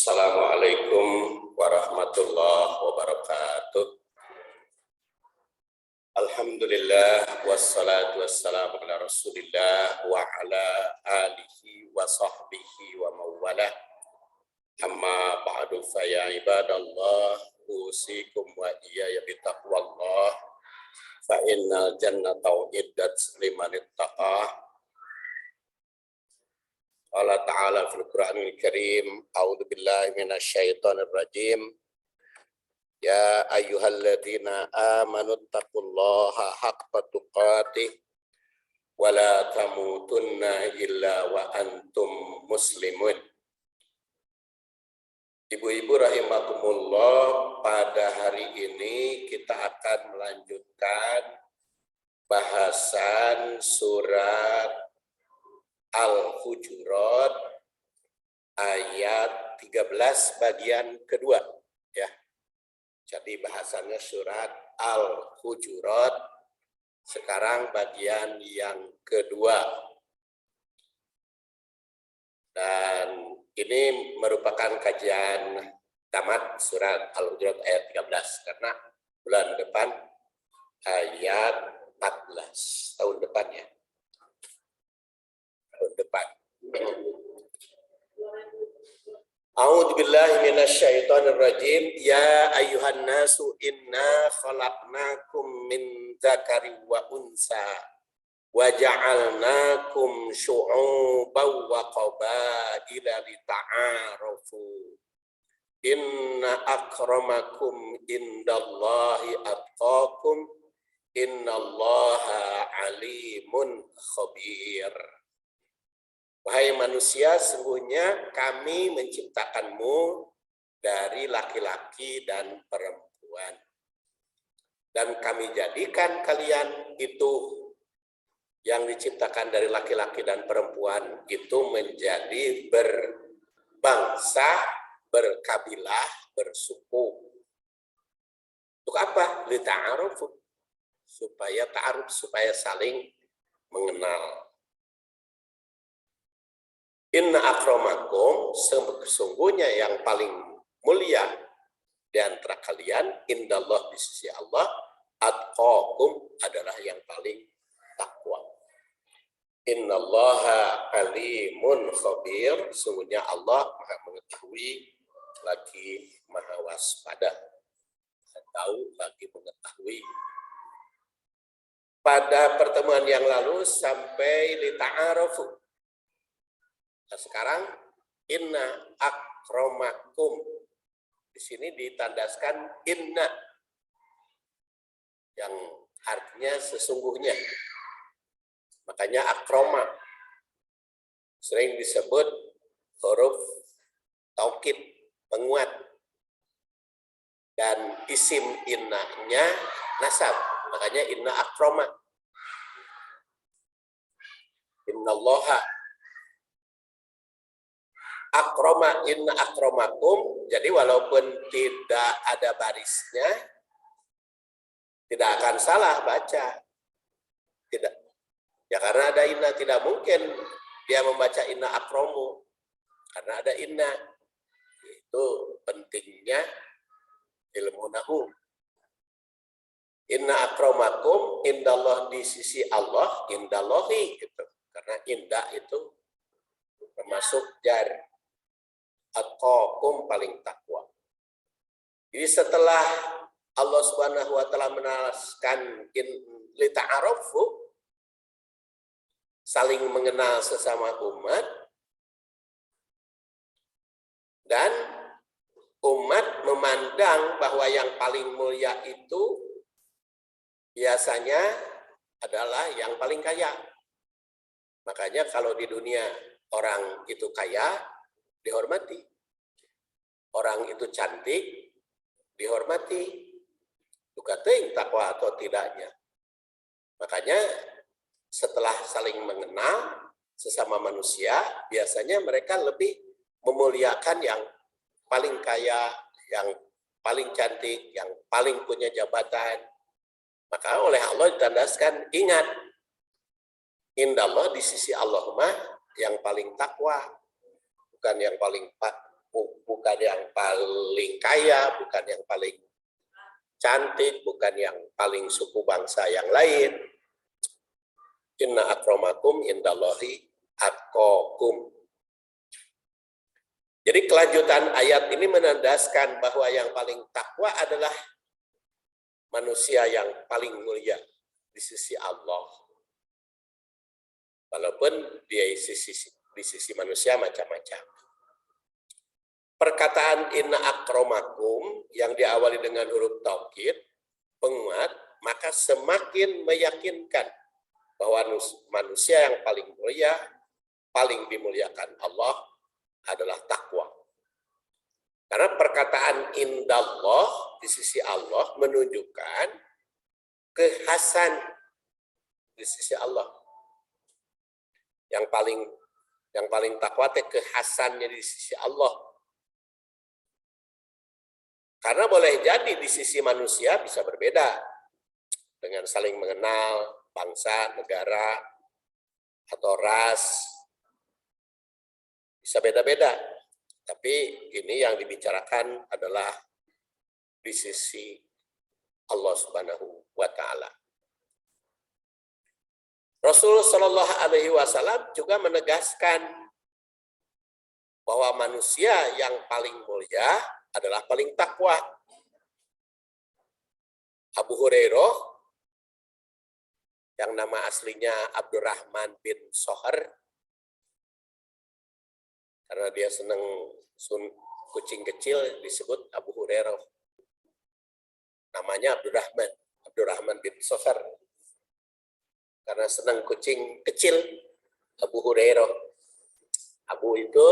Assalamualaikum warahmatullahi wabarakatuh. Alhamdulillah wassalatu wassalamu ala Rasulillah wa ala alihi wa sahbihi wa mawalah. Amma ba'du fa ya ibadallah usikum wa iyaya bitaqwallah fa innal jannata uiddat liman ittaqah. Allah Ta'ala fil Qur'anil Karim, a'udzu billahi minasyaitonir rajim. Ya ayyuhalladzina amanu taqullaha haqqa tuqatih wa la tamutunna illa wa antum muslimun. Ibu-ibu rahimakumullah, pada hari ini kita akan melanjutkan bahasan surat Al-Hujurat ayat 13 bagian kedua ya. Jadi bahasannya surat Al-Hujurat sekarang bagian yang kedua. Dan ini merupakan kajian tamat surat Al-Hujurat ayat 13 karena bulan depan ayat 14 tahun depannya. Depan. A'udzu billahi minasyaitonir rajim. Ya ayyuhan nasu inna khalaqnakum min dzakarin wa unsa wa ja'alnakum syu'uban wa qabaila lita'arafu. Inna akramakum indallahi atqakum innallaha alimun khabir. Wahai manusia, sungguhnya kami menciptakanmu dari laki-laki dan perempuan. Dan kami jadikan kalian itu yang diciptakan dari laki-laki dan perempuan itu menjadi berbangsa, berkabilah, bersuku. Untuk apa? Lita'arufu. Supaya ta'aruf, supaya saling mengenal. Inna akramakum, sesungguhnya yang paling mulia di antara kalian, indallah di sisi Allah, atqakum adalah yang paling takwa. Innallaha alimun khabir, sesungguhnya Allah maha mengetahui lagi maha waspada, tahu lagi mengetahui. Pada pertemuan yang lalu sampai lita'arafu. Nah, sekarang inna akramakum, di sini ditandaskan inna yang artinya sesungguhnya. Makanya akroma sering disebut huruf taukid penguat, dan isim innanya nasab. Makanya inna akroma. Innallaha akroma, inna akramakum. Jadi walaupun tidak ada barisnya, tidak akan salah baca. Tidak. Ya karena ada inna, tidak mungkin dia membaca inna akromu. Karena ada inna. Itu pentingnya ilmu nahu. Inna akramakum indallah, di sisi Allah, indallahi gitu. Karena indah itu termasuk jar. Atqakum, paling takwa. Jadi setelah Allah Subhanahu wa taala menjelaskan lita'arafu, saling mengenal sesama umat, dan umat memandang bahwa yang paling mulia itu biasanya adalah yang paling kaya. Makanya kalau di dunia orang itu kaya, dihormati. Orang itu cantik, dihormati. Bukan takwa atau tidaknya. Makanya setelah saling mengenal sesama manusia, biasanya mereka lebih memuliakan yang paling kaya, yang paling cantik, yang paling punya jabatan. Maka oleh Allah ditandaskan, ingat, indallah, di sisi Allah mah yang paling takwa, bukan yang paling bukan yang paling kaya, bukan yang paling cantik, bukan yang paling suku bangsa yang lain. Inna akramakum indallahi atqakum. Jadi kelanjutan ayat ini menandaskan bahwa yang paling takwa adalah manusia yang paling mulia di sisi Allah. Walaupun di sisi manusia macam-macam. Perkataan inna akramakum yang diawali dengan huruf taukid, penguat, maka semakin meyakinkan bahwa manusia yang paling mulia, paling dimuliakan Allah adalah takwa. Karena perkataan indallah di sisi Allah menunjukkan kekhasan di sisi Allah. Yang paling takwa itu kekhasannya di sisi Allah. Karena boleh jadi di sisi manusia bisa berbeda dengan saling mengenal bangsa, negara, atau ras. Bisa beda-beda, tapi ini yang dibicarakan adalah di sisi Allah Subhanahu wa Ta'ala. Rasulullah Shallallahu Alaihi Wasallam juga menegaskan bahwa manusia yang paling mulia adalah paling takwa. Abu Hurairah, yang nama aslinya Abdurrahman bin Soher, karena dia senang kucing kecil disebut Abu Hurairah. Namanya Abdurrahman bin Sofer. Karena senang kucing kecil, Abu Hurairah. Abu itu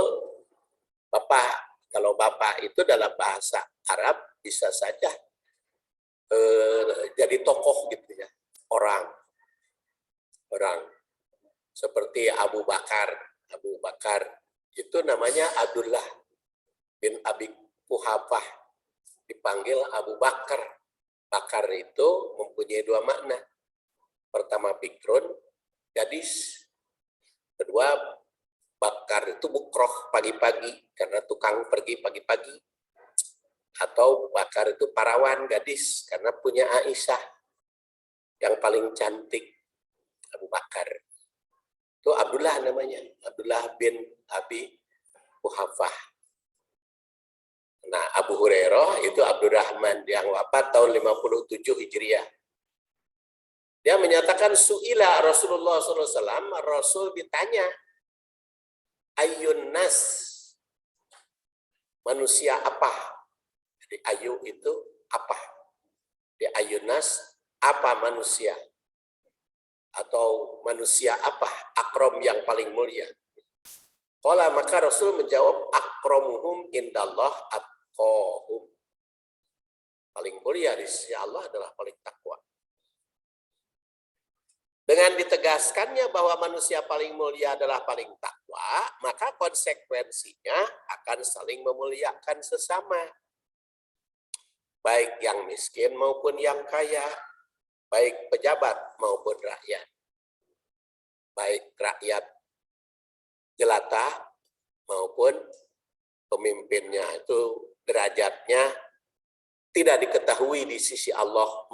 bapak. Kalau bapak itu dalam bahasa Arab bisa saja jadi tokoh gitu ya, orang seperti Abu Bakar itu namanya Abdullah bin Abi Quhafah, dipanggil Abu Bakar. Bakar itu mempunyai dua makna. Pertama bikrun, gadis. Kedua, bakar itu bukroh, pagi-pagi, karena tukang pergi pagi-pagi. Atau bakar itu parawan, gadis, karena punya Aisyah yang paling cantik, Abu Bakar. Itu Abdullah namanya, Abdullah bin Abi Quhafah. Nah, Abu Hurairah itu Abdurrahman yang wafat tahun 57 Hijriah. Dia menyatakan su'ila Rasulullah SAW, Rasul ditanya, Ayyun nas, manusia apa? Jadi ayu itu apa? Di Ayyun nas, apa manusia? Atau manusia apa? Akram yang paling mulia. Qala, maka Rasul menjawab, akramuhum indallah atqahum. Paling mulia di sisi Allah adalah paling takwa. Dengan ditegaskannya bahwa manusia paling mulia adalah paling takwa, maka konsekuensinya akan saling memuliakan sesama. Baik yang miskin maupun yang kaya, baik pejabat maupun rakyat. Baik rakyat jelata maupun pemimpinnya itu derajatnya tidak diketahui di sisi Allah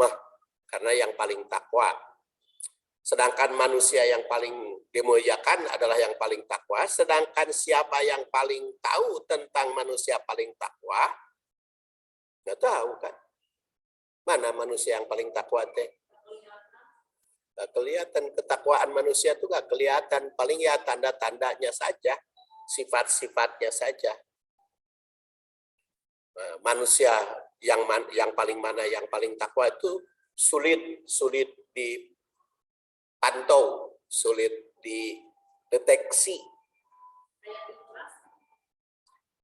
karena yang paling takwa. Sedangkan manusia yang paling dimuliakan adalah yang paling takwa. Sedangkan siapa yang paling tahu tentang manusia paling takwa? Nggak tahu kan? Mana manusia yang paling takwa teh? Nggak kelihatan. Ketakwaan manusia itu nggak kelihatan. Paling ya tanda-tandanya saja. Sifat-sifatnya saja. Manusia yang paling mana yang paling takwa itu sulit dipantau, sulit dideteksi.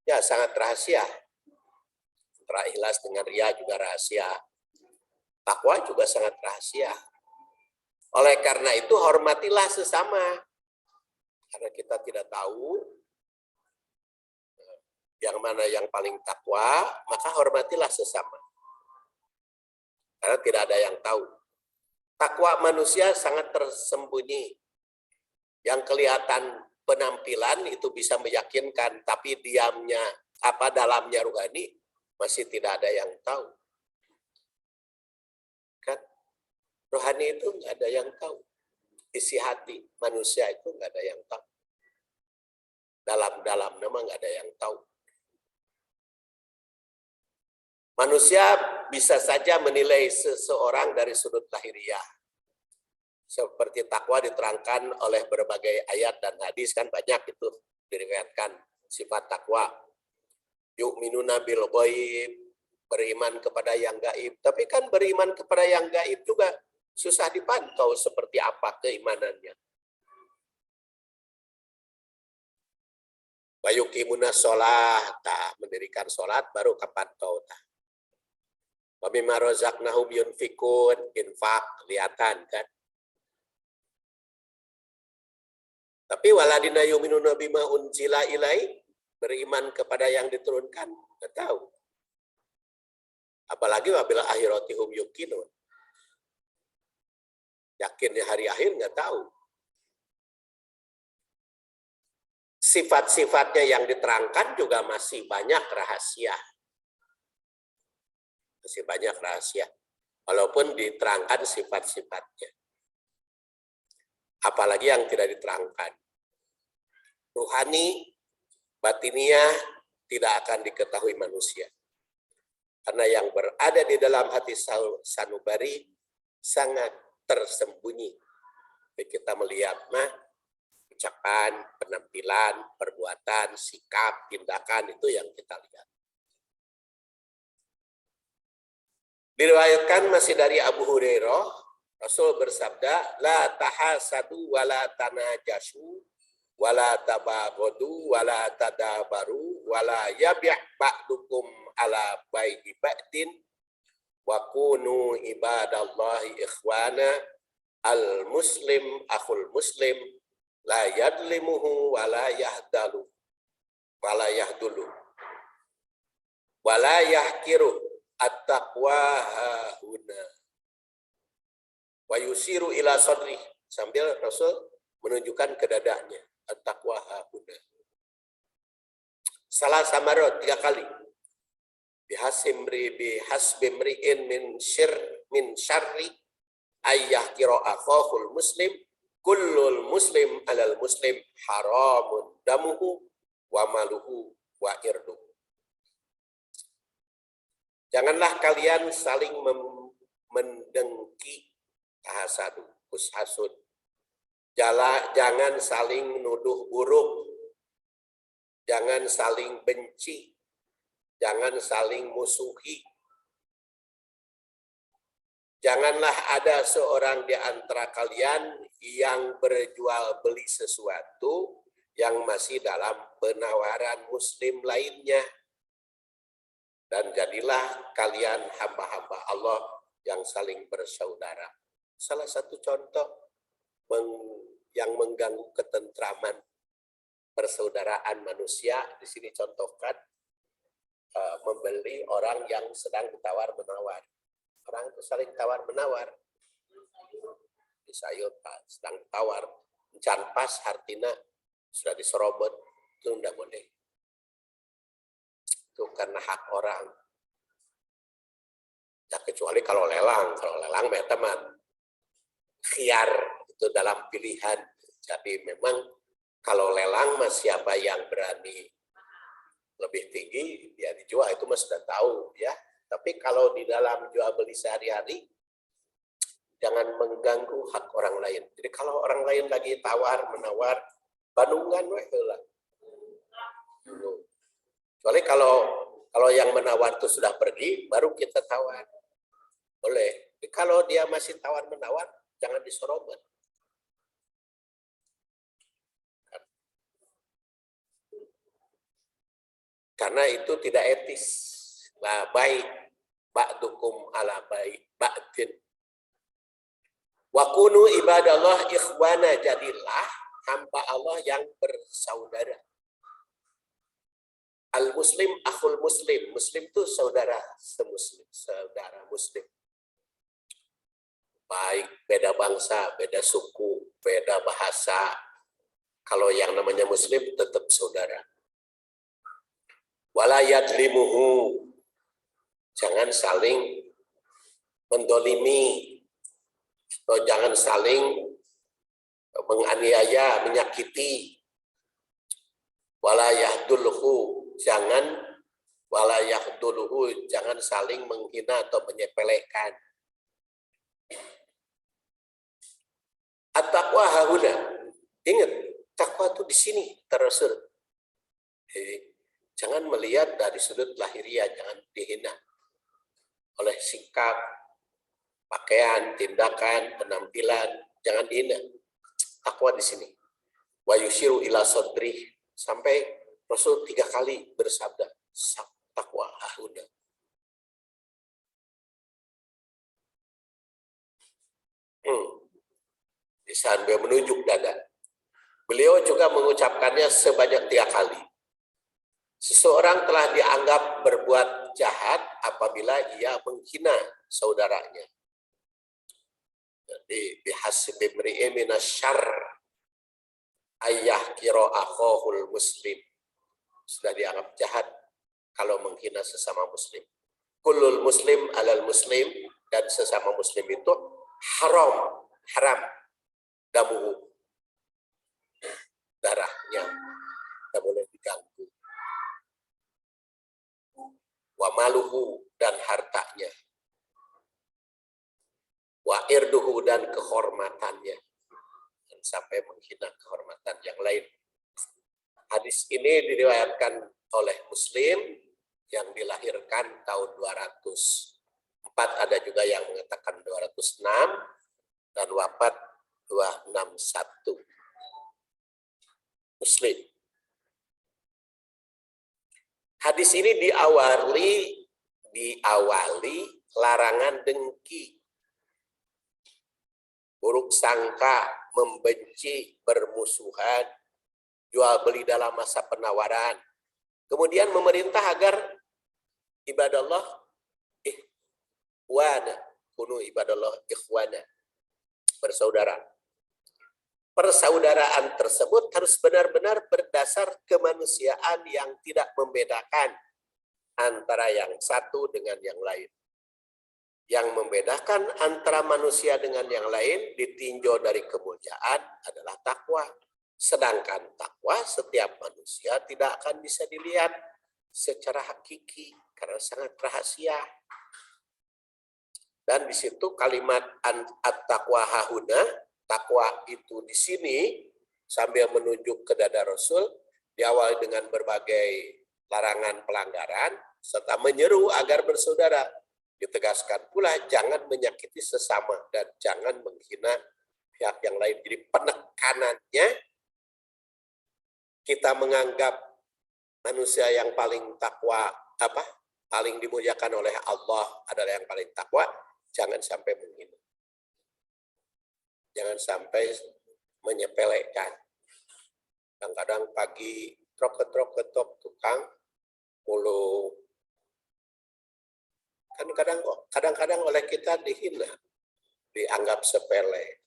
Ya, sangat rahasia. Antara ikhlas dengan riya juga rahasia. Takwa juga sangat rahasia. Oleh karena itu, hormatilah sesama. Karena kita tidak tahu yang mana yang paling takwa, maka hormatilah sesama. Karena tidak ada yang tahu. Takwa manusia sangat tersembunyi. Yang kelihatan penampilan itu bisa meyakinkan, tapi diamnya Apa dalamnya rohani masih tidak ada yang tahu. Kan rohani itu nggak ada yang tahu. Isi hati manusia itu nggak ada yang tahu. Dalam-dalam nama nggak ada yang tahu. Manusia bisa saja menilai seseorang dari sudut lahiriah. Seperti takwa diterangkan oleh berbagai ayat dan hadis, kan banyak itu diriwayatkan sifat takwa. Yu'minuna bil ghaib, beriman kepada yang gaib. Tapi kan beriman kepada yang gaib juga susah dipantau seperti apa keimanannya. Wa yuqimuna sholat, mendirikan sholat baru kapantau. Wa mimma razaqnahum yunfikun, infak, kelihatan kan. Tapi waladina yu'minuna bima unzila ilai, beriman kepada yang diturunkan, nggak tahu. Apalagi wabila akhiratihum yuqinun. Yakinnya hari akhir nggak tahu. Sifat-sifatnya yang diterangkan juga masih banyak rahasia. Masih banyak rahasia. Walaupun diterangkan sifat-sifatnya. Apalagi yang tidak diterangkan. Ruhani, batiniah tidak akan diketahui manusia. Karena yang berada di dalam hati sanubari sangat tersembunyi. Kita melihat ucapan, penampilan, perbuatan, sikap, tindakan itu yang kita lihat. Diriwayatkan masih dari Abu Hurairah, Rasul bersabda, la tahasadu wa la tanajashu wa la tabaghadu wa la tadabaru wa la yabi' ba'dukum ala bai'i ba'din wa kunu ibadallahi ikhwana al muslim akhul muslim la yadlimuhu wa la yahdalu wa la yahdulu wa la yahkiru at-taqwa hahuna wa yusiru ila sadri, sambil Rasul menunjukkan ke dadanya, at-taqwa hahuna. Salah samarot 3 kali. Bihasbimri'in min syarri ayyah kira akhahul muslim kullul muslim alal muslim haramun damuhu wa maluhu wa irduhu. Janganlah kalian saling mendengki, tahasadu, husasud. Jangan saling nuduh buruk. Jangan saling benci. Jangan saling musuhi. Janganlah ada seorang di antara kalian yang berjual beli sesuatu yang masih dalam penawaran muslim lainnya. Dan jadilah kalian hamba-hamba Allah yang saling bersaudara. Salah satu contoh yang mengganggu ketentraman persaudaraan manusia, di sini contohkan membeli orang yang sedang ditawar-menawar. Orang itu saling tawar-menawar. Di sayur sedang tawar, encan pas hartina sudah diserobot, itu tidak boleh. Itu karena hak orang. Ya, kecuali kalau lelang teman khiar itu dalam pilihan. Jadi memang kalau lelang siapa yang berani lebih tinggi dia dijual, itu sudah tahu ya. Tapi kalau di dalam jual beli sehari-hari jangan mengganggu hak orang lain. Jadi kalau orang lain lagi tawar menawar, bandungan lah. Kecuali kalau yang menawar itu sudah pergi, baru kita tawar. Boleh. Jadi kalau dia masih tawar-menawar, jangan diserobot. Karena itu tidak etis. La baik ba'dukum ala baik ba'din. Wa kunu ibadallah ikhwana, jadilah hamba Allah yang bersaudara. Al-muslim akhul muslim. Muslim itu saudara semuslim, saudara muslim. Baik beda bangsa, beda suku, beda bahasa. Kalau yang namanya muslim tetap saudara. Wala yadlimuhu, jangan saling mendolimi, atau jangan saling menganiaya, menyakiti. Wala yahdulhu, jangan saling menghina atau menyepelekan. At-taqwa hahuna. Ingat, takwa itu di sini terusur. Jangan melihat dari sudut lahiriah, jangan dihina oleh sikap, pakaian, tindakan, penampilan, jangan dihina. Takwa di sini. Wa yushiru ila sadri, sampai Rasul 3 kali bersabda, takwa hahuna. Sambil menunjuk dada. Beliau juga mengucapkannya sebanyak 3 kali. Seseorang telah dianggap berbuat jahat apabila ia menghina saudaranya. Jadi bihasbi imri'in minasyarr ayah kira akhahul muslim. Sudah dianggap jahat kalau menghina sesama muslim. Kullul muslim alal muslim, dan sesama muslim itu haram damuhu, darahnya tidak boleh diganggu. Wa maluhu, dan hartanya. Wa irduhu, dan kehormatannya. Dan sampai menghina kehormatan yang lain. Hadis ini diriwayatkan oleh Muslim yang dilahirkan tahun 204, ada juga yang mengatakan 206, dan wafat 261. Muslim. Hadis ini diawali larangan dengki, buruk sangka, membenci, bermusuhan, jual beli dalam masa penawaran. Kemudian memerintah agar ibadallah ikhwana, kunu ibadallah ikhwana, bersaudara. Persaudaraan tersebut harus benar-benar berdasar kemanusiaan yang tidak membedakan antara yang satu dengan yang lain. Yang membedakan antara manusia dengan yang lain ditinjau dari kemuliaan adalah takwa. Sedangkan takwa setiap manusia tidak akan bisa dilihat secara hakiki karena sangat rahasia. Dan di situ kalimat at-taqwa hahuna, takwa itu di sini sambil menunjuk ke dada Rasul, diawali dengan berbagai larangan pelanggaran serta menyeru agar bersaudara. Ditegaskan pula jangan menyakiti sesama dan jangan menghina pihak yang lain. Jadi penekanannya kita menganggap manusia yang paling takwa, paling dimuliakan oleh Allah adalah yang paling takwa, jangan sampai menghina. Jangan sampai menyepelekan. Kadang-kadang pagi trok-ketok tukang mulung. Kadang-kadang oleh kita dihina, dianggap sepele.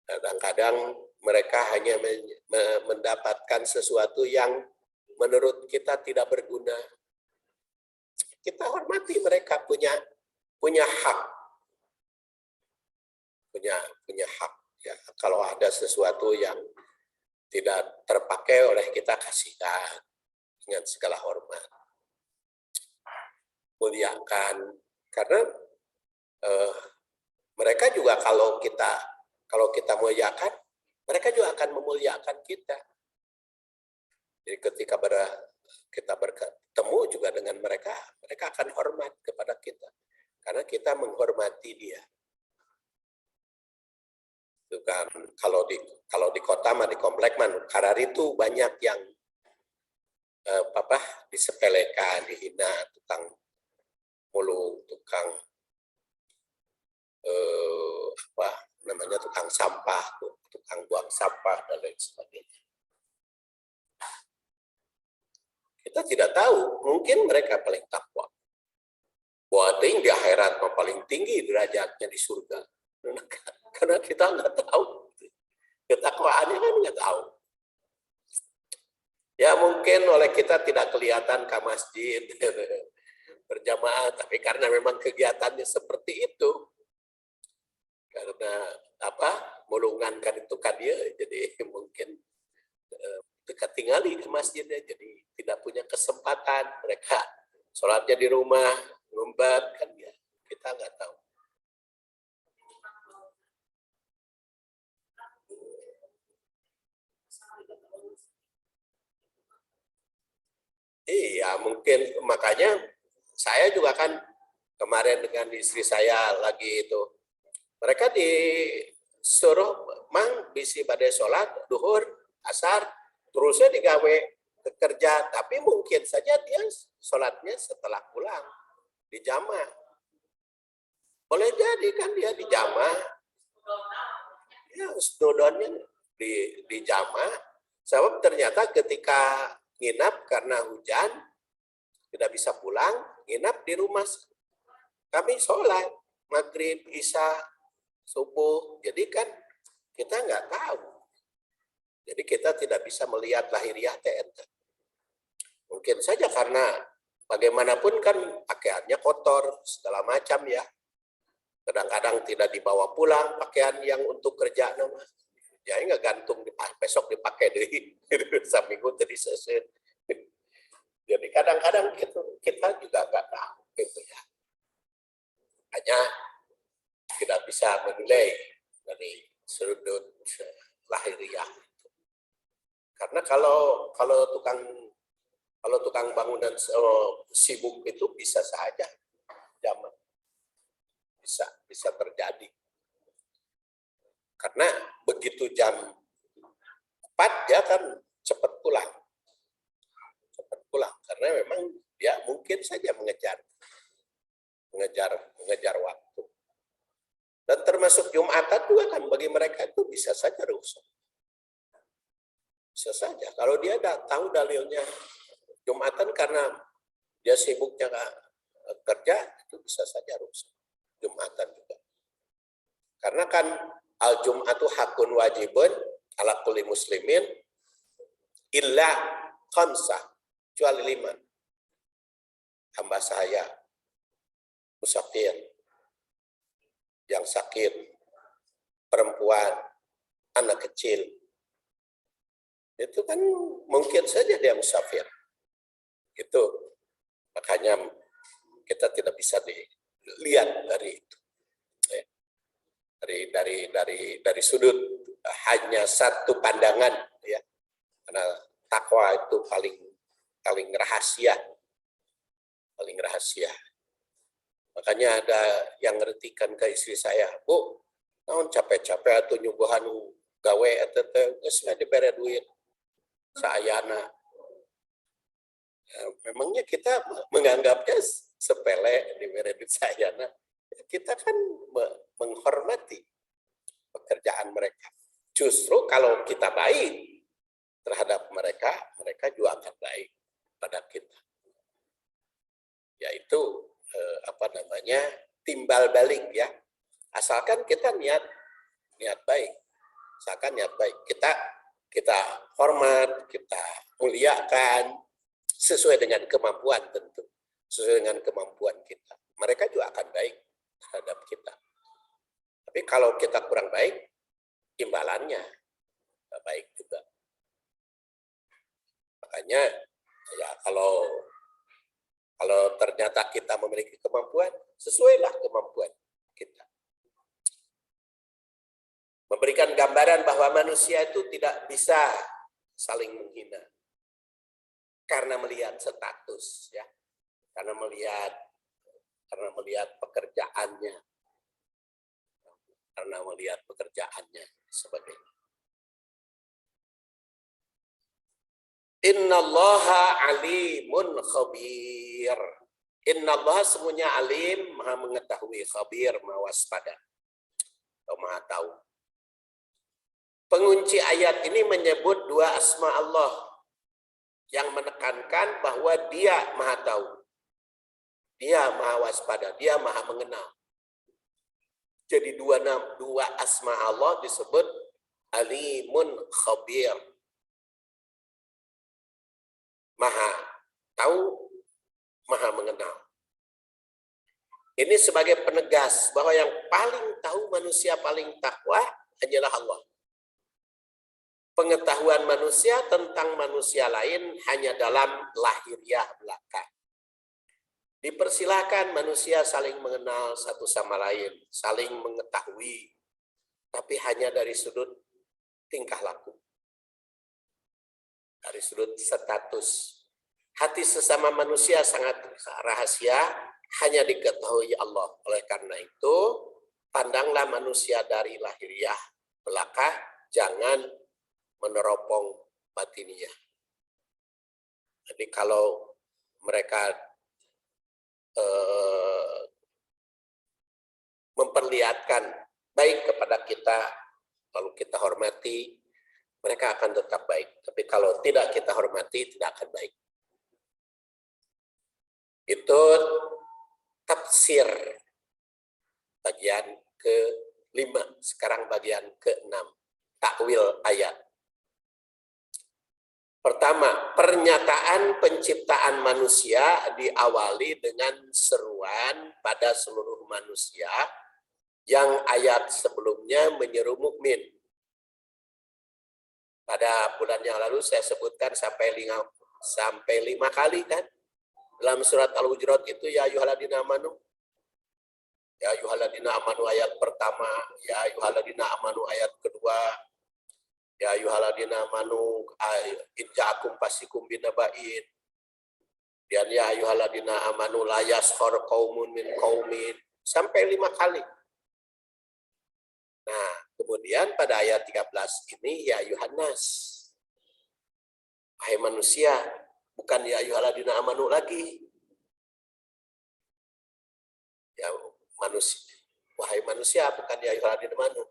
Kadang-kadang mereka hanya mendapatkan sesuatu yang menurut kita tidak berguna. Kita hormati mereka, punya hak. Punya hak. Ya, kalau ada sesuatu yang tidak terpakai oleh kita, kasihkan dengan segala hormat. Muliakan, karena mereka juga kalau kita muliakan, mereka juga akan memuliakan kita. Jadi ketika kita bertemu juga dengan mereka akan hormat kepada kita karena kita menghormati dia. Itu kan kalau di kota mah, di komplek mah karar itu banyak yang disepelekan, dihina, tukang mulung, tukang tukang sampah, tukang buang sampah dan lain sebagainya. Kita tidak tahu, mungkin mereka paling takwa. Buating di akhirat paling tinggi derajatnya di surga. Karena kita nggak tahu. Ketakwaannya kan nggak tahu. Ya mungkin oleh kita tidak kelihatan ke masjid berjamaah, tapi karena memang kegiatannya seperti itu, karena apa mulungan kan itu kan dia, jadi mungkin dekat tinggali ke masjidnya, jadi tidak punya kesempatan. Mereka sholatnya di rumah, ngumbat kan ya, kita nggak tahu. Iya, mungkin makanya saya juga kan kemarin dengan istri saya lagi itu, mereka disuruh mang bisi pada sholat duhur, asar, terusnya digawe kerja, tapi mungkin saja dia sholatnya setelah pulang di jamaah. Boleh jadi kan dia di jamaah, ya snowdownnya di jamaah, sebab ternyata ketika nginap karena hujan tidak bisa pulang, nginap di rumah kami sholat maghrib, isya, subuh. Jadi kan kita nggak tahu. Jadi kita tidak bisa melihat lahiriah TNT. Mungkin saja karena bagaimanapun kan pakaiannya kotor, segala macam ya. Kadang-kadang tidak dibawa pulang pakaian yang untuk kerja nama. Ya nggak gantung, besok dipakai deh. Seminggu tadi selesai. Jadi kadang-kadang kita juga nggak tahu gitu ya. Hanya tidak bisa menilai dari sudut lahiriah. Karena kalau tukang bangunan sibuk itu bisa saja zaman bisa terjadi. Karena begitu jam 4 dia kan cepat pulang. Cepat pulang karena memang dia mungkin saja mengejar waktu. Dan termasuk Jumatan juga kan bagi mereka itu bisa saja rusak. Bisa saja. Kalau dia tahu dalilnya Jumatan karena dia sibuknya kerja, itu bisa saja rusak. Jumatan juga. Karena kan al-Jum'atu hakun wajibun ala kulli muslimin illa khamsah, kecuali 5. Hamba saya, musafir, yang sakit, perempuan, anak kecil. Itu kan mungkin saja dia musafir. Itu makanya kita tidak bisa dilihat dari itu. Dari sudut hanya satu pandangan ya. Karena takwa itu paling rahasia. Paling rahasia. Makanya ada yang ngertikan ke istri saya, Bu, naon capek-capek atau nyuguhan gawe geus dibere duit saayana. Memangnya kita menganggapnya sepele dibere duit saayana. Kita kan menghormati pekerjaan mereka. Justru kalau kita baik terhadap mereka, mereka juga akan baik pada kita. Yaitu timbal balik ya. Asalkan kita niat baik. Asalkan niat baik. Kita hormat, kita muliakan sesuai dengan kemampuan tentu. Sesuai dengan kemampuan kita. Mereka juga akan baik terhadap kita. Tapi kalau kita kurang baik, imbalannya baik juga. Makanya ya kalau ternyata kita memiliki kemampuan, sesuailah kemampuan kita. Memberikan gambaran bahwa manusia itu tidak bisa saling menghina. Karena melihat status ya. Karena melihat pekerjaannya. Karena melihat pekerjaannya sebagainya. Innallaha alimun khabir. Innallaha semuanya alim, maha mengetahui, khabir, maha waspada. Atau maha tahu. Pengunci ayat ini menyebut 2 asma Allah yang menekankan bahwa dia maha tahu. Dia maha waspada, dia maha mengenal. Jadi dua asma Allah disebut alimun khabir. Maha tahu, maha mengenal. Ini sebagai penegas bahwa yang paling tahu manusia paling takwa hanyalah Allah. Pengetahuan manusia tentang manusia lain hanya dalam lahiriah belaka. Dipersilakan manusia saling mengenal satu sama lain, saling mengetahui, tapi hanya dari sudut tingkah laku, dari sudut status. Hati sesama manusia sangat rahasia, hanya diketahui Allah. Oleh karena itu, pandanglah manusia dari lahiriah belaka, jangan meneropong batiniah. Jadi kalau mereka memperlihatkan baik kepada kita, lalu kita hormati, mereka akan tetap baik. Tapi kalau tidak kita hormati, tidak akan baik. Itu tafsir bagian ke-5. Sekarang bagian ke-6. Takwil ayat. Pertama, pernyataan penciptaan manusia diawali dengan seruan pada seluruh manusia yang ayat sebelumnya menyeru mukmin. Pada bulan yang lalu saya sebutkan sampai 5 kali kan. Dalam surat Al-Hujurat itu ya ayyuhalladzina amanu. Ya ayyuhalladzina amanu ayat pertama, ya ayyuhalladzina amanu ayat kedua. Ya ayyuhalladzina amanu inja'akum fasikum binaba'in. Dan ya ayyuhalladzina amanu la yaskhar qaumun min qaumin. Sampai 5 kali. Nah, kemudian pada ayat 13 ini ya Yohanes. Wahai manusia, bukan ya ayyuhalladzina amanu lagi. Ya manusia. Wahai manusia, bukan ya ayyuhalladzina amanu.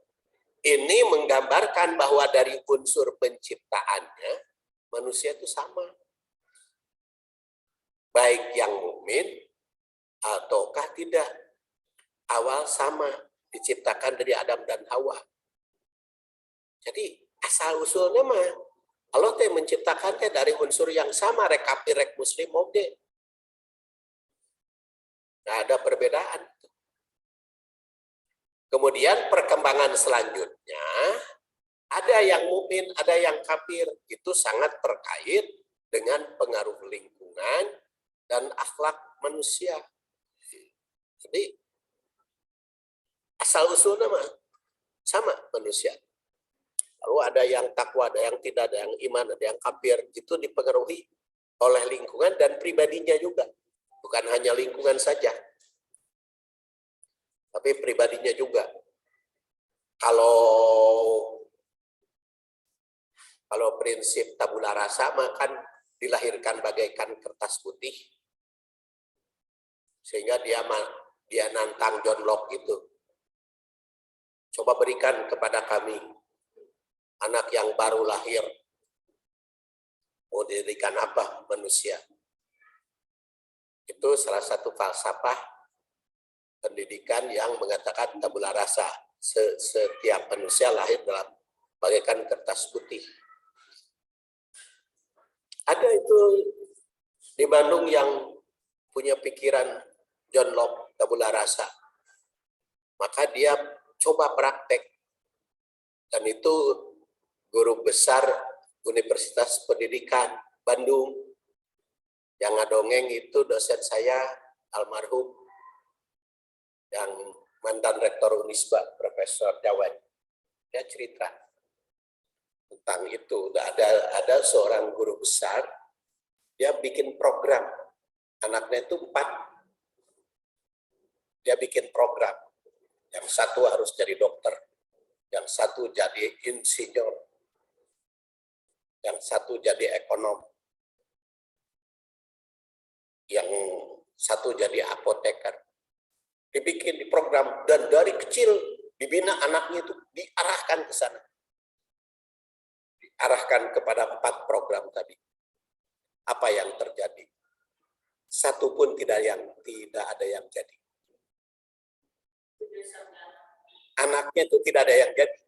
Ini menggambarkan bahwa dari unsur penciptaannya, manusia itu sama. Baik yang mukmin ataukah tidak. Awal sama, diciptakan dari Adam dan Hawa. Jadi asal usulnya mah, Allah teh menciptakan teh dari unsur yang sama, rek kafir, rek muslim, oke. Nggak ada perbedaan. Kemudian perkembangan selanjutnya, ada yang mukmin, ada yang kafir. Itu sangat terkait dengan pengaruh lingkungan dan akhlak manusia. Jadi, asal-usulnya mah sama manusia. Lalu ada yang takwa, ada yang tidak, ada yang iman, ada yang kafir. Itu dipengaruhi oleh lingkungan dan pribadinya juga. Bukan hanya lingkungan saja, tapi pribadinya juga. Kalau prinsip tabula rasa kan dilahirkan bagaikan kertas putih, sehingga dia nantang John Locke itu. Coba berikan kepada kami anak yang baru lahir, mau diberikan apa manusia? Itu salah satu falsafah pendidikan yang mengatakan tabula rasa. Setiap manusia lahir dalam bagaikan kertas putih. Ada itu di Bandung yang punya pikiran John Locke tabula rasa. Maka dia coba praktek. Dan itu guru besar Universitas Pendidikan Bandung. Yang ngadongeng itu dosen saya, almarhum, yang mantan rektor Unisba, Profesor Jawan. Dia cerita tentang itu. Ada seorang guru besar, dia bikin program. Anaknya itu 4. Dia bikin program. Yang satu harus jadi dokter, yang satu jadi insinyur, yang satu jadi ekonom, yang satu jadi apoteker. Dibikin di program, dan dari kecil dibina anaknya itu, diarahkan ke sana. Diarahkan kepada 4 program tadi. Apa yang terjadi? Satu pun tidak ada yang jadi. Anaknya itu tidak ada yang jadi.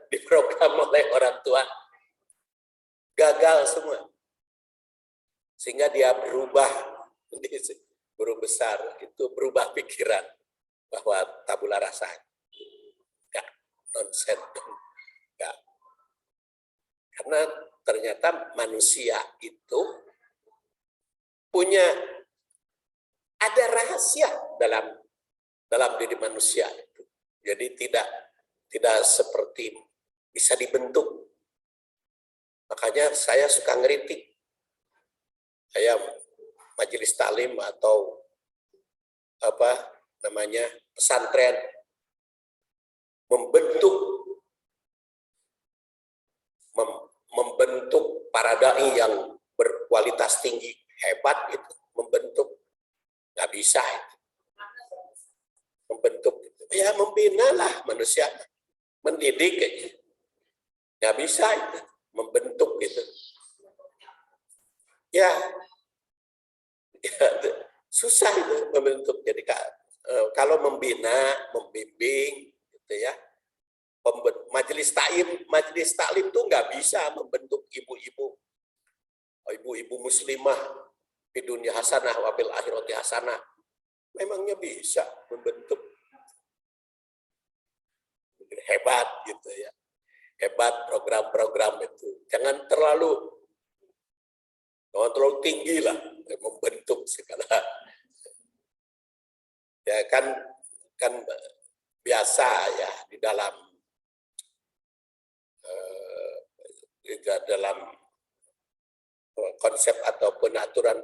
Diprogram oleh orang tua. gagal semua. Sehingga dia berubah, guru besar itu berubah pikiran bahwa tabula rasa. Enggak, nonsen. Enggak. Karena ternyata manusia itu punya ada rahasia dalam diri manusia itu. Jadi tidak seperti bisa dibentuk. Makanya saya suka ngeritik. Saya majelis taklim atau pesantren membentuk para dai yang berkualitas tinggi, hebat itu, membentuk. Nggak bisa itu. Membentuk ya membina lah manusia, mendidik aja. Nggak bisa itu, membentuk gitu. Ya, susah itu membentuk. Jadi kalau membina, membimbing gitu ya. Majelis taklim tuh nggak bisa membentuk ibu-ibu muslimah di dunia hasanah wabil akhirati hasanah. Memangnya bisa membentuk. Hebat gitu ya. Hebat program-program itu. Jangan terlalu tinggi lah membentuk segala. Ya kan biasa ya di dalam konsep ataupun aturan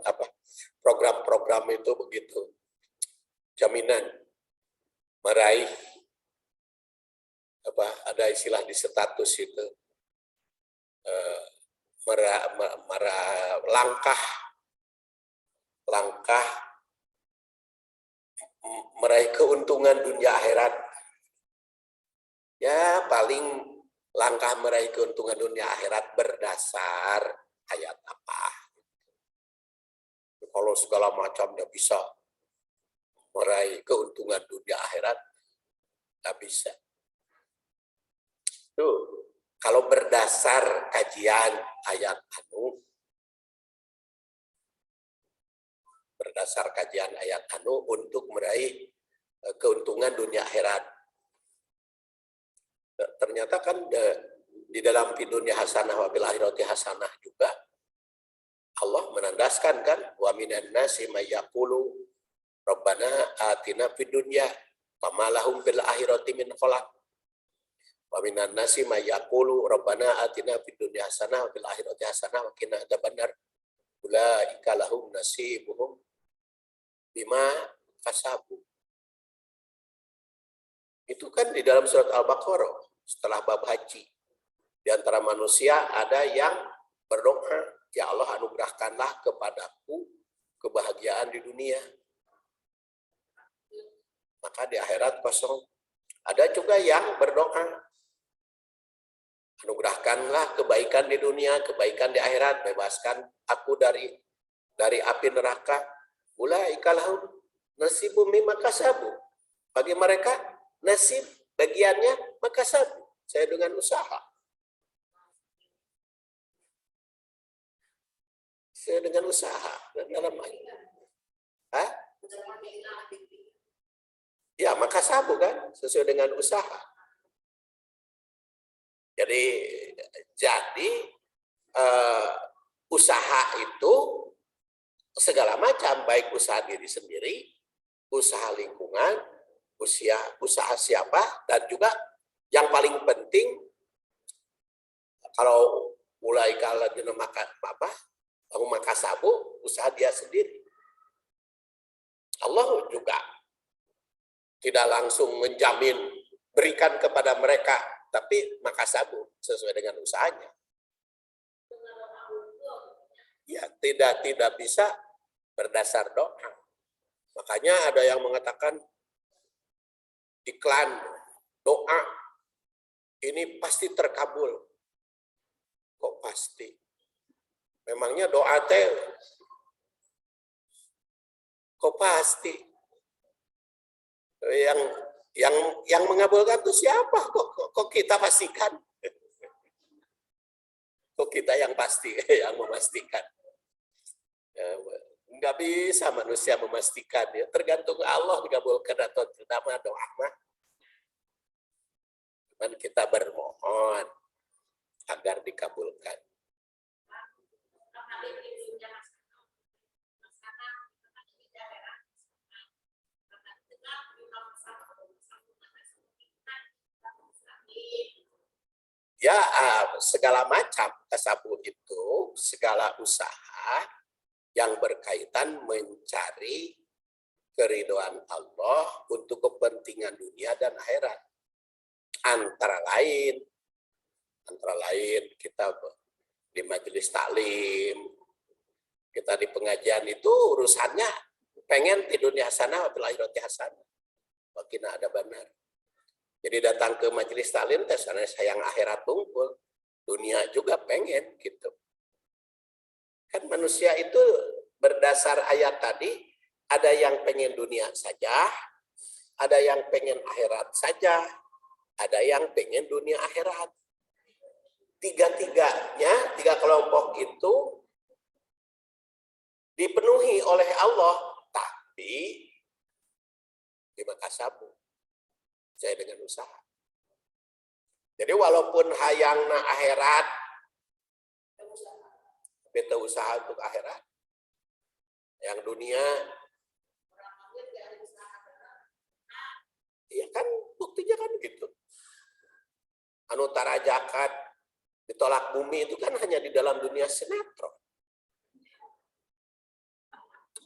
program-program itu begitu. Jaminan meraih ada istilah di status itu langkah meraih keuntungan dunia akhirat. Ya paling langkah meraih keuntungan dunia akhirat berdasar ayat apa. Kalau segala macam nggak bisa meraih keuntungan dunia akhirat, nggak bisa. Tuh, kalau berdasar kajian ayat untuk meraih keuntungan dunia akhirat. Ternyata kan di dalam dunia hasanah wa bil akhirati hasanah juga Allah menandaskan kan wa minan nasi may yaqulu rabbana atina fid dunya wa ma lahum fil akhirati min khalaq. Wa minan nasi may yaqulu rabbana atina fid dunya hasanah wa fil akhirati hasanah wa qina adzabannar. Ulaika lahum nasibuhum bima kasabu. Itu kan di dalam surat Al-Baqarah setelah bab haji. Di antara manusia ada yang berdoa, ya Allah anugerahkanlah kepadaku kebahagiaan di dunia. Maka di akhirat kosong. Ada juga yang berdoa, anugerahkanlah kebaikan di dunia, kebaikan di akhirat, bebaskan aku dari api neraka. Ulaika lahum nasibum mimma kasabu. Bagi mereka nasib bagiannya makasabu. Saya dengan usaha. Saya dengan usaha dalam ya makasabu kan sesuai dengan usaha. Jadi usaha itu segala macam, baik usaha diri sendiri, usaha lingkungan, usaha siapa, dan juga yang paling penting kalau mulai kalau makasabu usaha dia sendiri. Allah juga tidak langsung menjamin berikan kepada mereka, tapi makasabu sesuai dengan usahanya. Ya, tidak bisa berdasar doa. Makanya ada yang mengatakan iklan doa ini pasti terkabul. Kok pasti? Memangnya doa teh kok pasti? Yang mengabulkan itu siapa? Kok kita pastikan? Kok kita yang pasti, yang memastikan? Ya, nggak bisa manusia memastikan, ya tergantung Allah dikabulkan atau tidak mah doa mah. Cuman kita bermohon agar dikabulkan. Ya, segala macam tasawuf itu, segala usaha yang berkaitan mencari keridhaan Allah untuk kepentingan dunia dan akhirat. Antara lain kita di majelis taklim, kita di pengajian itu urusannya pengen di dunia hasanah wa fil akhirati hasanah. Wakina ada benar. Jadi datang ke majelis taklim teh karena sayang akhirat tungkul, dunia juga pengen gitu. Kan manusia itu berdasar ayat tadi, ada yang pengen dunia saja, ada yang pengen akhirat saja, ada yang pengen dunia akhirat. Tiga-tiganya, tiga kelompok itu dipenuhi oleh Allah, tapi bima kasabu, saya dengan usaha. Jadi walaupun hayangna akhirat, beta usaha untuk akhirat, yang dunia, iya kan buktinya kan gitu. Anu tarajakat ditolak bumi itu kan hanya di dalam dunia sinetron.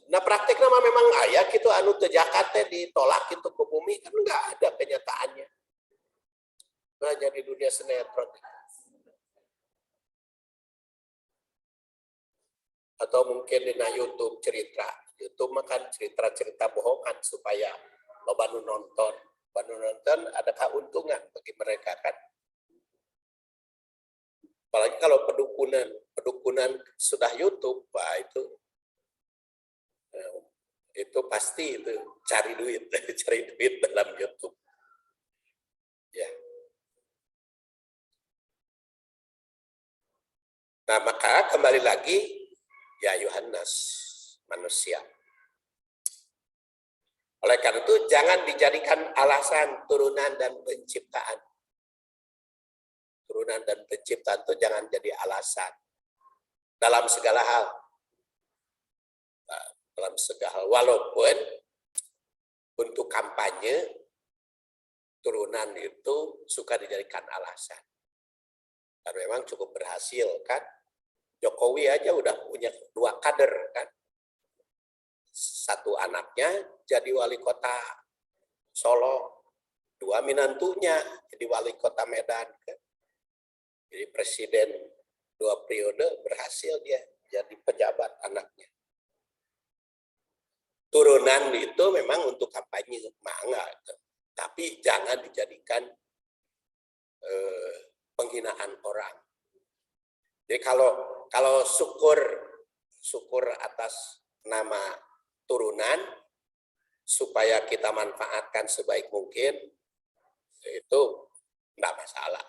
Nah prakteknya memang ayah gitu anu tejakatnya ditolak gitu ke bumi kan nggak ada kenyataannya. Hanya di dunia sinetron. Atau mungkin di YouTube cerita. YouTube makan cerita-cerita bohongan supaya loba nu nonton. Loba nu nonton ada keuntungan bagi mereka kan. Apalagi kalau pedukunan sudah YouTube, wah itu pasti itu cari duit dalam YouTube. Ya. Nah, maka kembali lagi ya Yohanes manusia. Oleh karena itu jangan dijadikan alasan turunan dan penciptaan. Turunan dan penciptaan itu jangan jadi alasan dalam segala hal. Dalam segala hal, walaupun untuk kampanye turunan itu suka dijadikan alasan. Karena memang cukup berhasil kan. Jokowi aja udah punya 2 kader kan. Satu anaknya jadi wali kota Solo, 2 menantunya jadi wali kota Medan kan. Jadi presiden 2 periode berhasil dia jadi pejabat anaknya. Turunan itu memang untuk kampanye, enggak. Tapi jangan dijadikan penghinaan orang. Jadi kalau syukur atas nama turunan supaya kita manfaatkan sebaik mungkin, itu enggak masalah.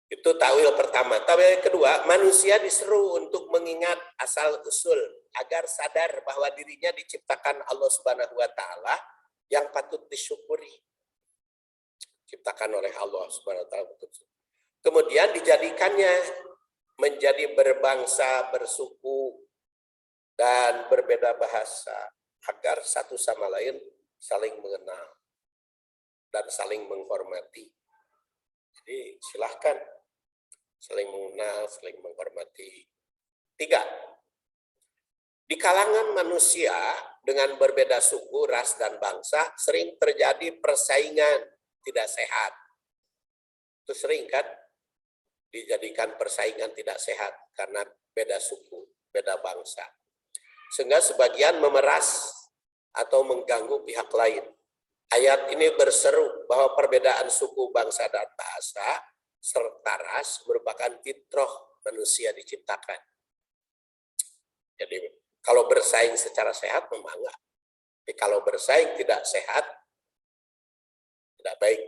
Itu tawil pertama. Tawil kedua, manusia diseru untuk mengingat asal-usul agar sadar bahwa dirinya diciptakan Allah Subhanahu wa taala yang patut disyukuri. Ciptakan oleh Allah Subhanahu wa taala. Kemudian dijadikannya menjadi berbangsa, bersuku dan berbeda bahasa agar satu sama lain saling mengenal dan saling menghormati. Jadi silahkan saling mengenal, saling menghormati. 3. Di kalangan manusia dengan berbeda suku, ras, dan bangsa sering terjadi persaingan tidak sehat. Itu sering kan dijadikan persaingan tidak sehat karena beda suku, beda bangsa. Sehingga sebagian memeras atau mengganggu pihak lain. Ayat ini berseru bahwa perbedaan suku, bangsa, dan bahasa serta ras merupakan fitrah manusia diciptakan. Jadi kalau bersaing secara sehat memang enggak. Tapi kalau bersaing tidak sehat, tidak baik.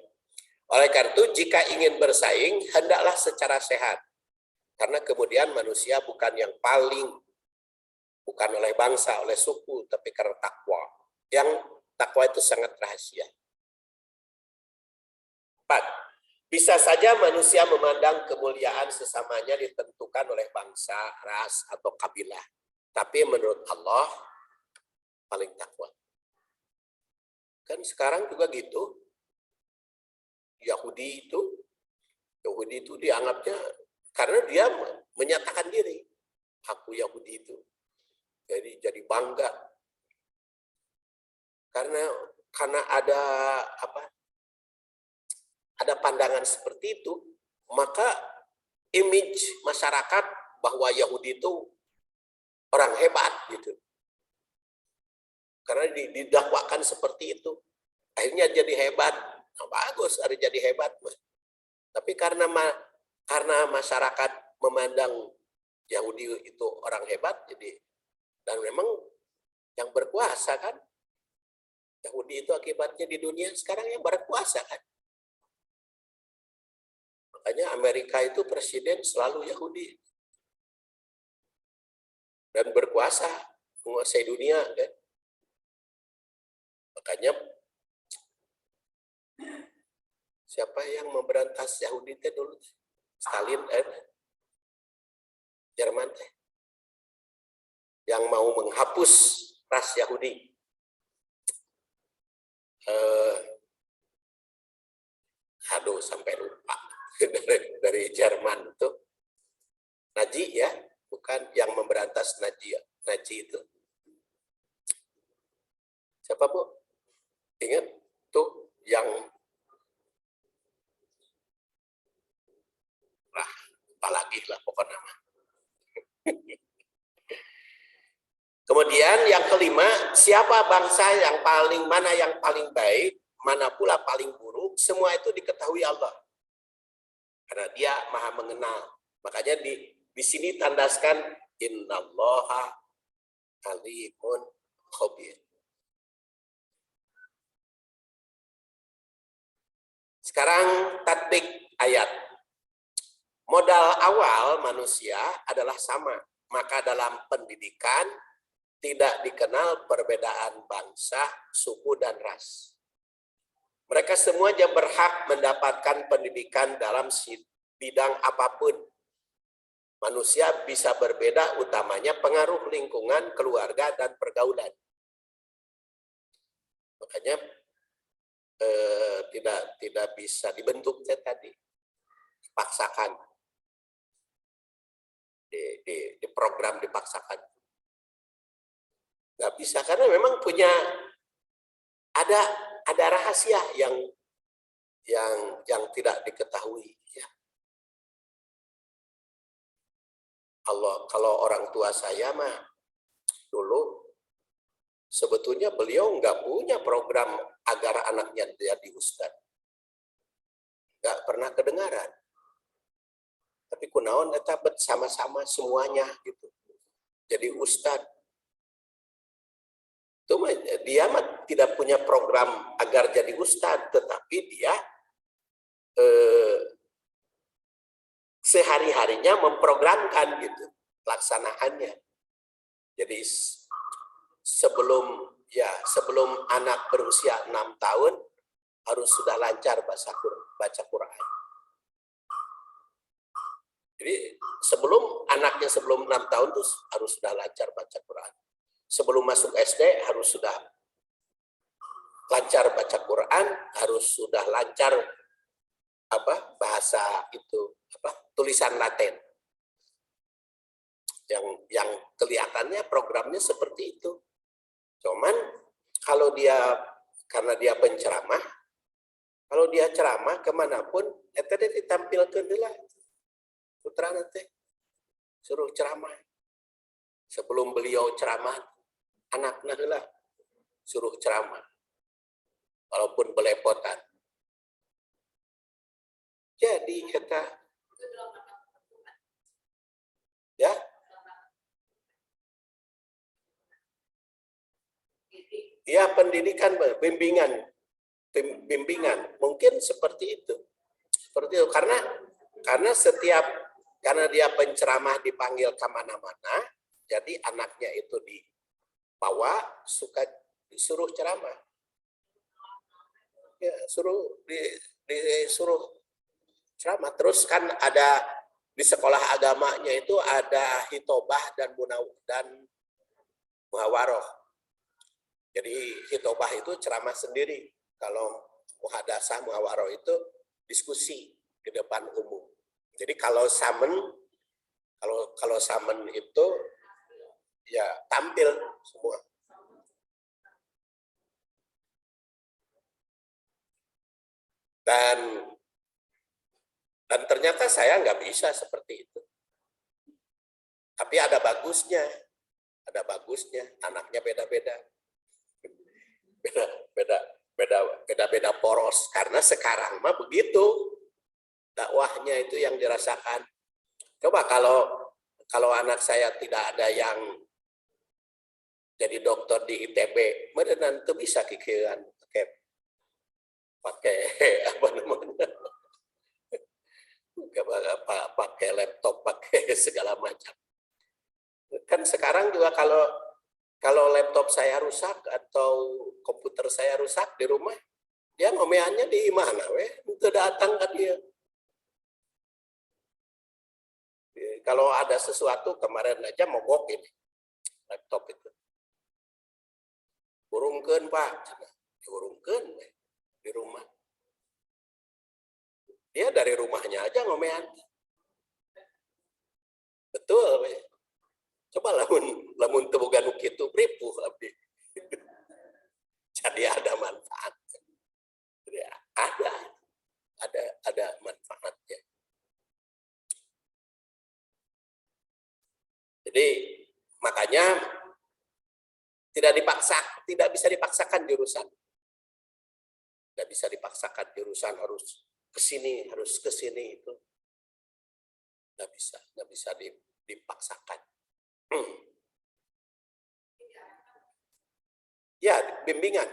Oleh karena itu, jika ingin bersaing, hendaklah secara sehat. Karena kemudian manusia bukan yang paling, bukan oleh bangsa, oleh suku, tapi karena takwa. Yang takwa itu sangat rahasia. 4. Bisa saja manusia memandang kemuliaan sesamanya ditentukan oleh bangsa, ras, atau kabilah. Tapi menurut Allah, paling takwa. Kan sekarang juga gitu. Yahudi itu dianggapnya, karena dia menyatakan diri, aku Yahudi itu. Jadi bangga. Karena ada ada pandangan seperti itu, maka image masyarakat bahwa Yahudi itu orang hebat gitu. Karena didakwakan seperti itu. Akhirnya jadi hebat. Nah, bagus, ada jadi hebat. Tapi karena masyarakat memandang Yahudi itu orang hebat, jadi, dan memang yang berkuasa kan, Yahudi itu akibatnya di dunia sekarang yang berkuasa kan. Makanya Amerika itu presiden selalu Yahudi. Dan berkuasa, menguasai dunia kan. Makanya siapa yang memberantas Yahudi itu dulu? Stalin, Jerman teh. Yang mau menghapus ras Yahudi. Aduh, sampai lupa. dari Jerman itu. Nazi ya, bukan yang memberantas Nazi itu. Siapa Bu? Ingat tuh yang apalagi lah pokoknya. Kemudian yang kelima, siapa bangsa yang mana yang paling baik, mana pula paling buruk, semua itu diketahui Allah. Karena dia maha mengenal. Makanya di sini tandaskan innallaha alimun khabir. Sekarang tatbik ayat. Modal awal manusia adalah sama. Maka dalam pendidikan tidak dikenal perbedaan bangsa, suku, dan ras. Mereka semuanya berhak mendapatkan pendidikan dalam bidang apapun. Manusia bisa berbeda, utamanya pengaruh lingkungan, keluarga, dan pergaulan. Makanya tidak bisa dibentuknya tadi, dipaksakan, di program dipaksakan. Nggak bisa, karena memang punya ada rahasia yang tidak diketahui. Ya. Kalau orang tua saya mah dulu sebetulnya beliau nggak punya program agar anaknya jadi ustadz, nggak pernah kedengaran. Tapi kunaon eta sama-sama semuanya gitu. Jadi ustadz. Dia tidak punya program agar jadi ustadz, tetapi dia sehari-harinya memprogramkan gitu pelaksanaannya. Jadi sebelum anak berusia 6 tahun harus sudah lancar baca Quran. Jadi anaknya sebelum 6 tahun tuh harus sudah lancar baca Quran. Sebelum masuk SD harus sudah lancar baca Quran, harus sudah lancar bahasa itu tulisan Latin. Yang kelihatannya programnya seperti itu. Cuman karena dia penceramah, kalau dia ceramah kemanapun, itu ditampilkan lah. Putra nanti suruh ceramah. Sebelum beliau ceramah, anaknya lah suruh ceramah. Walaupun belepotan. Jadi kata ya, ya pendidikan, bimbingan. bimbingan. Mungkin seperti itu. Seperti itu karena dia penceramah dipanggil kemana-mana, jadi anaknya itu dibawa disuruh ceramah. Ya, disuruh ceramah. Terus kan ada di sekolah agamanya itu ada hitobah dan muhawaroh. Jadi hitobah itu ceramah sendiri. Kalau muhadasah muhawaroh itu diskusi di depan umum. Jadi kalau samen itu ya tampil semua. Dan ternyata saya nggak bisa seperti itu. Tapi ada bagusnya, anaknya beda-beda. Beda-beda poros, karena sekarang mah begitu dakwahnya itu yang dirasakan. Coba kalau anak saya tidak ada yang jadi dokter di ITB, mana tuh bisa kikiran pakai apa namanya, pakai laptop, pakai segala macam. Kan sekarang juga kalau laptop saya rusak atau komputer saya rusak di rumah, dia ngomeannya di mana itu datang ke dia. Kalau ada sesuatu, kemarin aja mogok ini laptop itu, urungkeun Pak, urungkeun di rumah. Dia dari rumahnya aja ngomean. Betul, coba lamun teu boga nu kitu ripuh abdi. Jadi ada manfaat. Ada manfaatnya. Jadi makanya tidak bisa dipaksakan jurusan. Tidak bisa dipaksakan jurusan harus ke sini itu. Nggak bisa dipaksakan. Ya, bimbingan.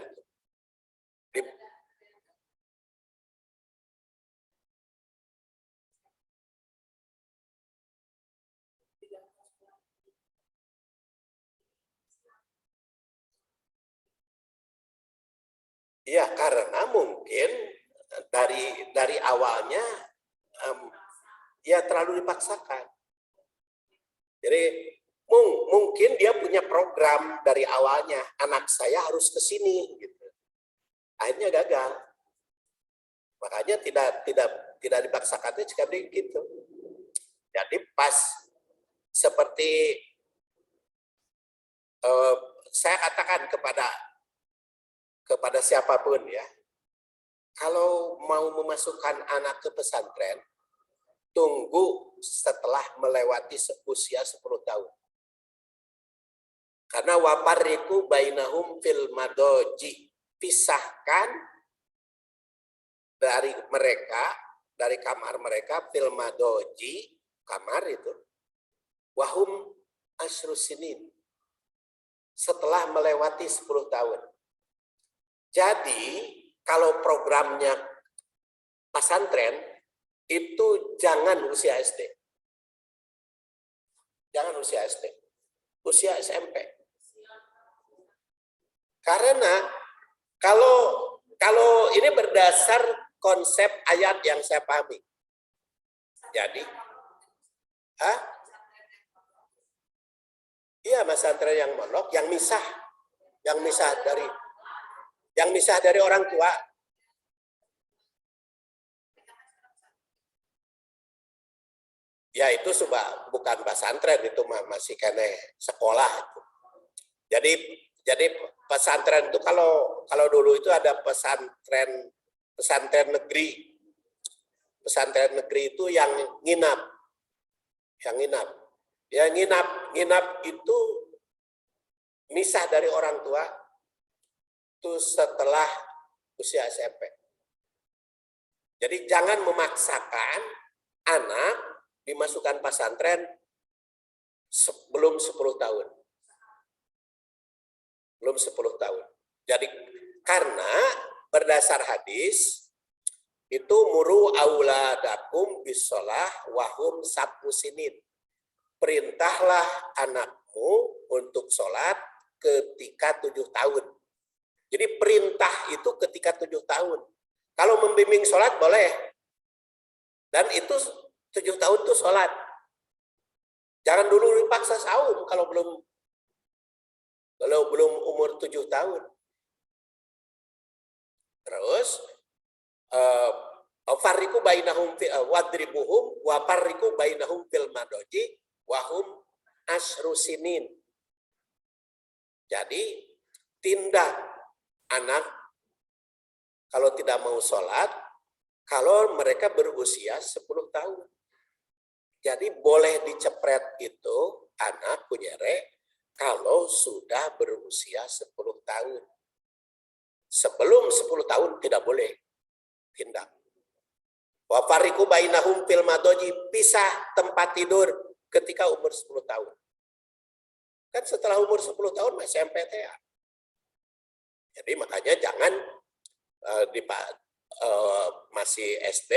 Ya, karena mungkin dari awalnya ya terlalu dipaksakan. Jadi mungkin dia punya program dari awalnya, anak saya harus ke sini gitu. Akhirnya gagal. Makanya tidak dipaksakannya jika begitu. Jadi pas seperti saya katakan kepada siapapun ya, kalau mau memasukkan anak ke pesantren, tunggu setelah melewati usia 10 tahun. Karena waparriku bainahum fil madoji, pisahkan dari kamar mereka fil madoji, kamar itu, wahum asrusinin, setelah melewati 10 tahun. Jadi kalau programnya pesantren itu jangan usia SD. Jangan usia SD. Usia SMP. Karena kalau ini berdasar konsep ayat yang saya pahami. Jadi iya, pesantren yang mondok, yang misah dari orang tua. Ya itu bukan pesantren, itu masih kene sekolah. Jadi pesantren itu kalau dulu itu ada pesantren negeri. Pesantren negeri itu yang nginap. Ya nginap itu misah dari orang tua itu setelah usia SMP. Jadi jangan memaksakan anak dimasukkan pesantren sebelum 10 tahun. Belum 10 tahun. Jadi karena berdasar hadis itu muru auladakum bisolah wahum sab'u sinin. Perintahlah anakmu untuk sholat ketika 7 tahun. Jadi perintah itu ketika 7 tahun. Kalau membimbing sholat boleh. Dan itu 7 tahun itu sholat. Jangan dulu dipaksa saum kalau belum umur 7 tahun. Terus farriqu bainahum wadribuhum wa farriqu bainahum fil madoji wa hum asyru sinin. Jadi tindak anak kalau tidak mau sholat kalau mereka berusia 10 tahun. Jadi boleh dicepret itu anak punyere kalau sudah berusia 10 tahun. Sebelum 10 tahun tidak boleh tindak. Wa fariqu bainahum fil madoji, pisah tempat tidur ketika umur 10 tahun. Kan setelah umur 10 tahun masih MPTA. Jadi makanya jangan masih SD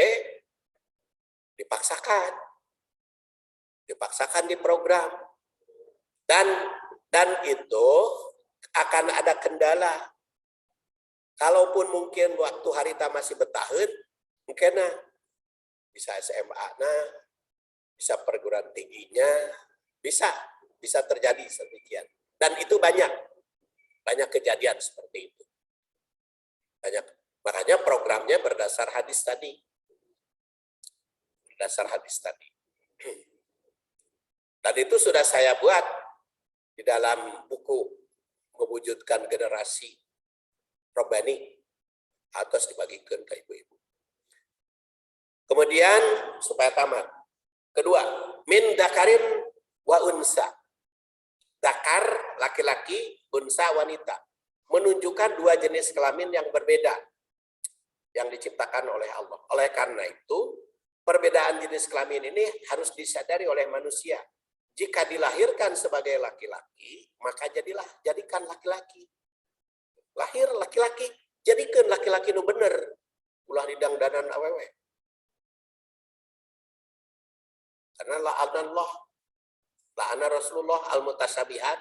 dipaksakan di program. Dan itu akan ada kendala. Kalaupun mungkin waktu harita masih bertahun, mungkin bisa SMA, bisa perguruan tingginya, bisa terjadi sedemikian. Dan itu banyak kejadian seperti itu. Banyak. Makanya programnya berdasar hadis tadi. Dan itu sudah saya buat di dalam buku Mewujudkan Generasi Robbani, atas dibagikan ke ibu-ibu. Kemudian supaya tamat. Kedua, min dakarin wa unsa. Dakar laki-laki, unsa wanita. Menunjukkan dua jenis kelamin yang berbeda yang diciptakan oleh Allah. Oleh karena itu, perbedaan jenis kelamin ini harus disadari oleh manusia. Jika dilahirkan sebagai laki-laki, maka jadikan laki-laki. Lahir laki-laki, jadikan laki-laki nu bener. Ulah didangdanan awewe. Karena la'ana Rasulullah al-mutasabihat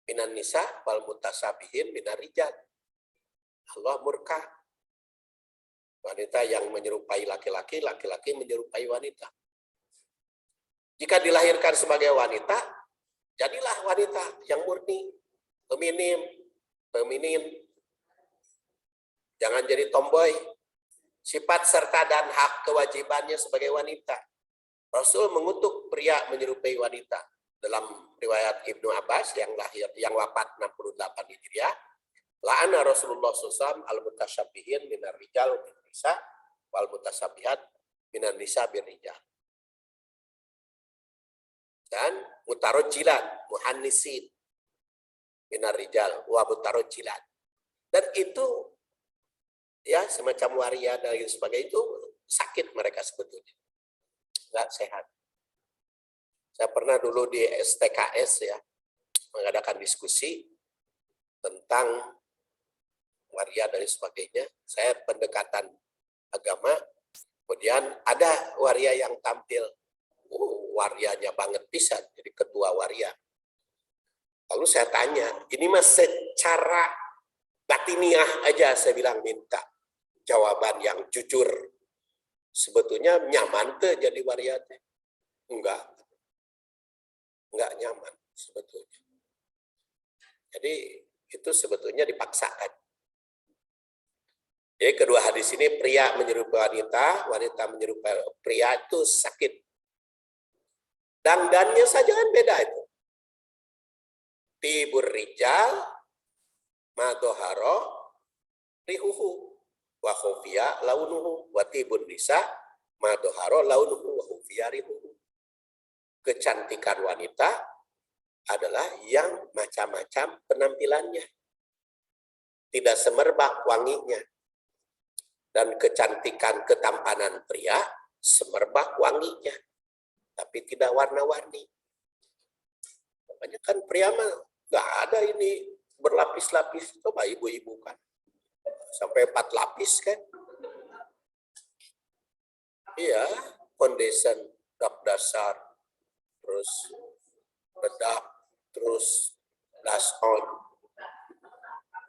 minan nisa wal mutasabihin minar rijal. Allah murka. Wanita yang menyerupai laki-laki, laki-laki menyerupai wanita. Jika dilahirkan sebagai wanita, jadilah wanita yang murni, feminin. Jangan jadi tomboy. Sifat serta dan hak kewajibannya sebagai wanita. Rasul mengutuk pria menyerupai wanita. Dalam riwayat Ibnu Abbas yang wafat 68 Hijriah, la'ana Rasulullah SAW al-mutasyabihin minar rijal bin nisa wal mutasyabihat minan nisa bin rijal. Dan mutarojilan, muhannisin minar rijal wa mutarojilan. Dan itu ya semacam waria dan sebagainya, itu sakit mereka sebetulnya. Nggak sehat. Saya pernah dulu di STKS ya mengadakan diskusi tentang waria dan sebagainya. Saya pendekatan agama, kemudian ada waria yang tampil, warianya banget pisan, jadi ketua waria. Lalu saya tanya, ini mas secara batiniah aja saya bilang minta jawaban yang jujur. Sebetulnya nyaman tuh jadi waria? Enggak nyaman sebetulnya. Jadi itu sebetulnya dipaksakan. Jadi kedua hadis ini, pria menyerupai wanita, wanita menyerupai pria, itu sakit. Dandannya saja kan beda itu. Tibur rijal madoharo rihuhu wa khufiya launuhu wa tibun nisa madoharo launuhu wa khufiya rihuhu. Kecantikan wanita adalah yang macam-macam penampilannya. Tidak semerbak wanginya. Dan kecantikan ketampanan pria semerbak wanginya. Tapi tidak warna-warni. Makanya kan pria mah nggak ada ini berlapis-lapis. Coba ibu-ibu kan. sampai 4 lapis kan. Iya, foundation, dak dasar, terus bedak, terus dash on.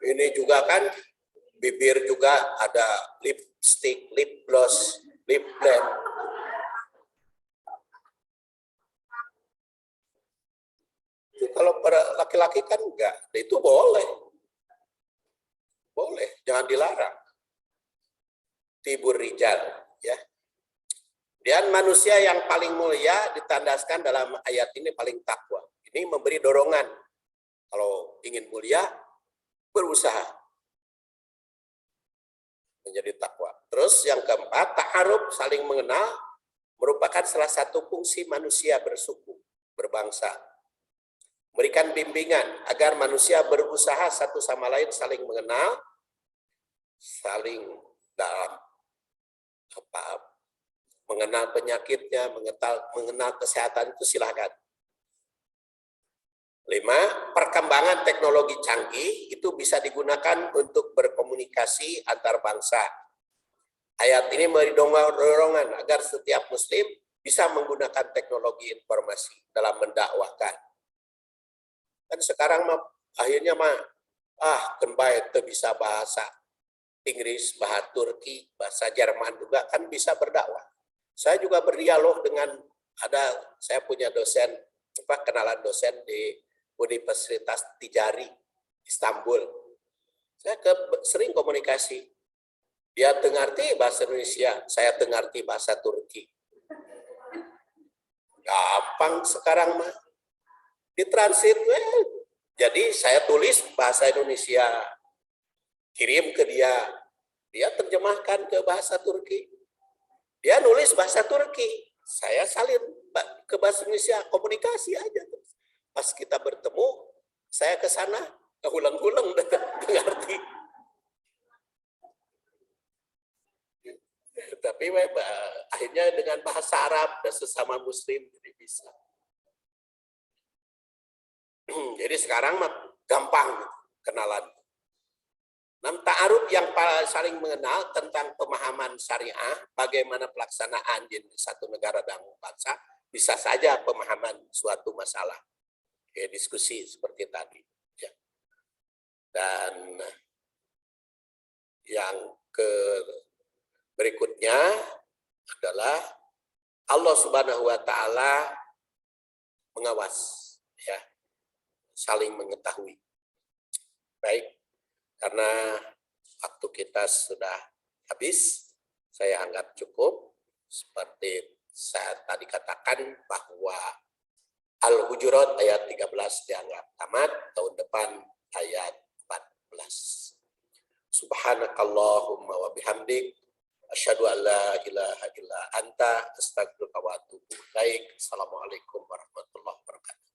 Ini juga kan bibir juga ada lipstick, lip gloss, lip balm. Itu kalau pada laki-laki kan enggak, itu boleh. Boleh, jangan dilarang. Tibur rijal, ya. Dan manusia yang paling mulia ditandaskan dalam ayat ini paling takwa. Ini memberi dorongan. Kalau ingin mulia, berusaha menjadi takwa. Terus yang keempat, ta'aruf, saling mengenal, merupakan salah satu fungsi manusia bersuku, berbangsa. Memberikan bimbingan agar manusia berusaha satu sama lain saling mengenal, saling dalam mengenal penyakitnya, mengenal kesehatan itu silakan. 5, perkembangan teknologi canggih itu bisa digunakan untuk berkomunikasi antar bangsa. Ayat ini memberi dorongan agar setiap muslim bisa menggunakan teknologi informasi dalam mendakwahkan. Kan sekarang akhirnya kenbai itu bisa bahasa Inggris, bahasa Turki, bahasa Jerman juga kan bisa berdakwah. Saya juga berdialog dengan saya punya dosen, kenalan dosen di Universitas Tijari, Istanbul. Saya sering komunikasi. Dia ngerti bahasa Indonesia, saya ngerti bahasa Turki. Gampang sekarang mah. Ditransit, jadi saya tulis bahasa Indonesia, kirim ke dia, dia terjemahkan ke bahasa Turki. Dia nulis bahasa Turki, saya salin ke bahasa Indonesia, komunikasi aja. Pas kita bertemu, saya ke sana, ulang-ulang udah ngerti. Tapi akhirnya dengan bahasa Arab dan sesama Muslim jadi bisa. Jadi sekarang gampang kenalan. 6, ta'aruf yang saling mengenal tentang pemahaman syariah, bagaimana pelaksanaan di satu negara dan bangsa, bisa saja pemahaman suatu masalah. Kayak diskusi seperti tadi. Ya. Dan yang berikutnya adalah Allah Subhanahu wa Ta'ala mengawas, ya, saling mengetahui. Baik. Karena waktu kita sudah habis, saya anggap cukup. Seperti saya tadi katakan bahwa Al-Hujurat ayat 13 dianggap tamat, tahun depan ayat 14. Subhanakallahumma wa bihamdik, asyhadu an la ilaha illa anta, astaghfiruka wa atubu ilaik. Assalamualaikum warahmatullahi wabarakatuh.